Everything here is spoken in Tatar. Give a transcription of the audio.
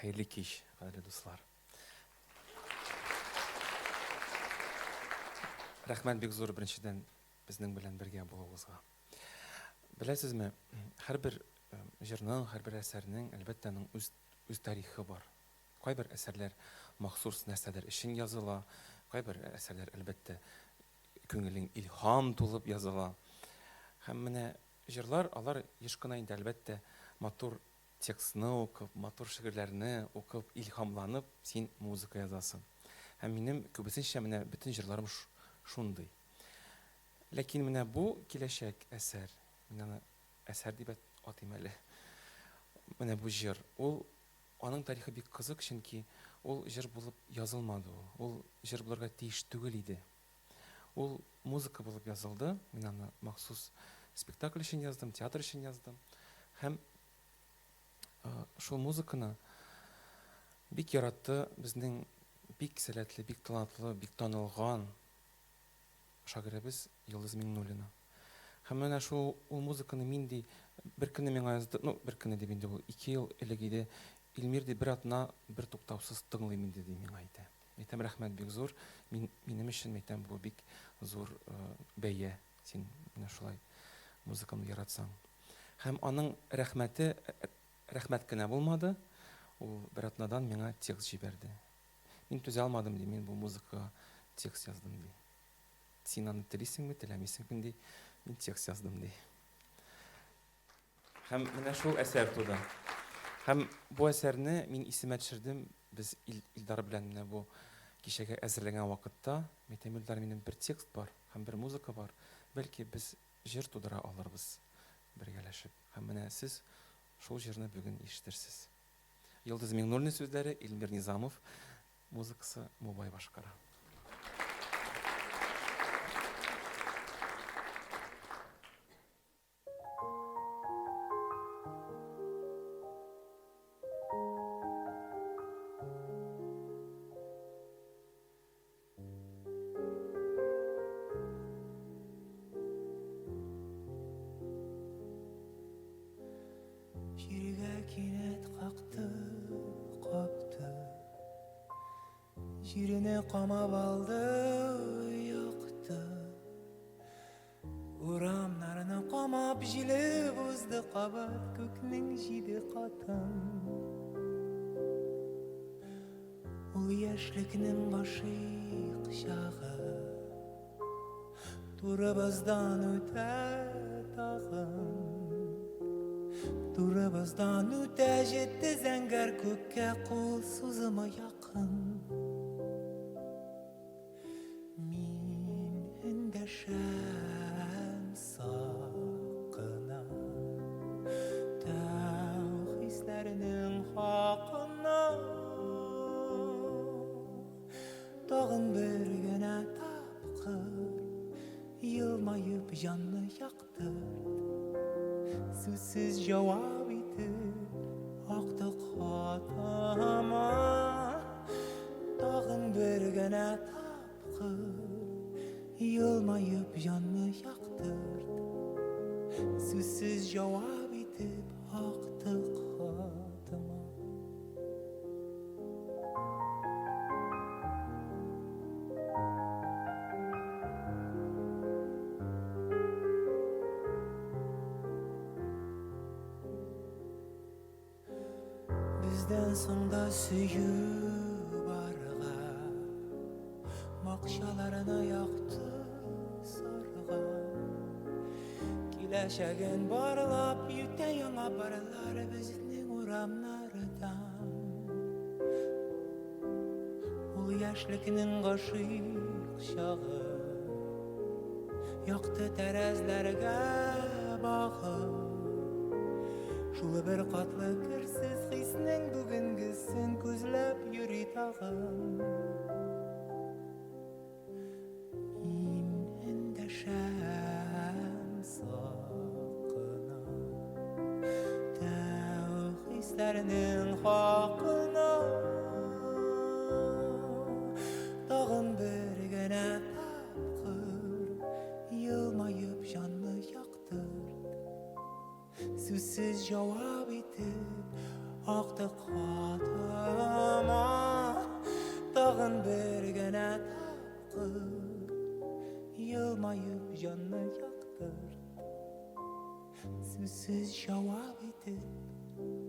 Hayırlı kеш, değerli dostlar. Rahmet bek zor birinçiden bizning bilen birge boluguzga. Bilasizmi, her bir jırның, her bir eserinin elbette öz tarihi var. Kay bir eserler mahsus nesneler için yazıla, kay bir eserler elbette köngülün ilham tolup yazıla. Hem mine jırlar alar yışkına indi elbette motor tekstini okup, motor şiirlerini okup, ilhamlanıp sen muzika yazasın. Hem benim köbüsünçe mine bütün jırlarım şunday. Lakin mine bu kileşek eser, mine eser diye atayım hele. Mine bu jır, onun tarihi bir kızık çünkü ol jır bulup yazılmadı o. Ol jır bularga teyiş tügül idi. Ol muzika bulup yazıldı. Мен аны махсус спектакль için yazdım, tiyatro için yazdım. Hem şu muzikаны bik yarattı bizning bik selatli, bik talantlı, bik tanılgan şagirimiz Yıldız Minnulina. Hem менә şu muzikаны мин ди bir көнне миңа язды, bir көнне дип инде ул 2 ел элек Илмир ди bir атна bir туктаусыз тыңлыйм инде ди миңа әйтә. Әйтәм рәхмәт бик зур. Минем өчен әйтәм бу бик зур бәя. Син менә шулай музыканы яратсаң. Һәм аның рәхмәт кенә булмады. Ул bir атнадан миңа текст җибәрде. Мин түзә алмадым ди, мин бу музыкага текст яздым ди. Син аны телисеңме, теләмисеңме ди, мин текст яздым ди. Һәм менә шул әсәр туды. Һәм бу әсәрне мин исемә төшердем. Без Илдар белән менә бу кичәгә әзерләгән вакытта, Метамилдар минем бер текст бар, һәм бер музыка бар. Бәлки без җыр тудыра алырбыз бергәләшеп. Һәм менә сез шул җырны бүген ишетерсез. Йылдыз Миңнуллина сүзләре, Илмир Низамов музыкасы Мубай башкара. Şirine kamab aldı, yaktı. Uramlarını kamab jili buzdu kabat köknün jidi katan. Ul yaşlıkının başı kışağı, turabazdan öte tağın. Turabazdan öte jetti zengar kökke kul suzuma yakın. Şem sakına Tağ hislerinin hakkına Dağın bir güne tapkır Yılmayıp canlı yaktır Sözsüz cevap itir Aktı katama Dağın bir güne tapkır Yılmayıp canını yaktırdı Sözsüz cevap edip aktı kadıma Bizden sonra süyü barga Makşalarına yaktı Kileşegen barlap yüteyen abarlar bizning uramlardan Ul yaşlıkının qaşıq şağı Yaktı terezlerge bağı Şulu bir katlı kırsiz hisnin bugüngüsün közlep yürü tağın Şem sakına Tağ hislerinin hakkına Dağın bir güne tapkır Yılmayıp canlı yaktır Sözsüz cevap edip aktı katar Үнсіз жауап етіп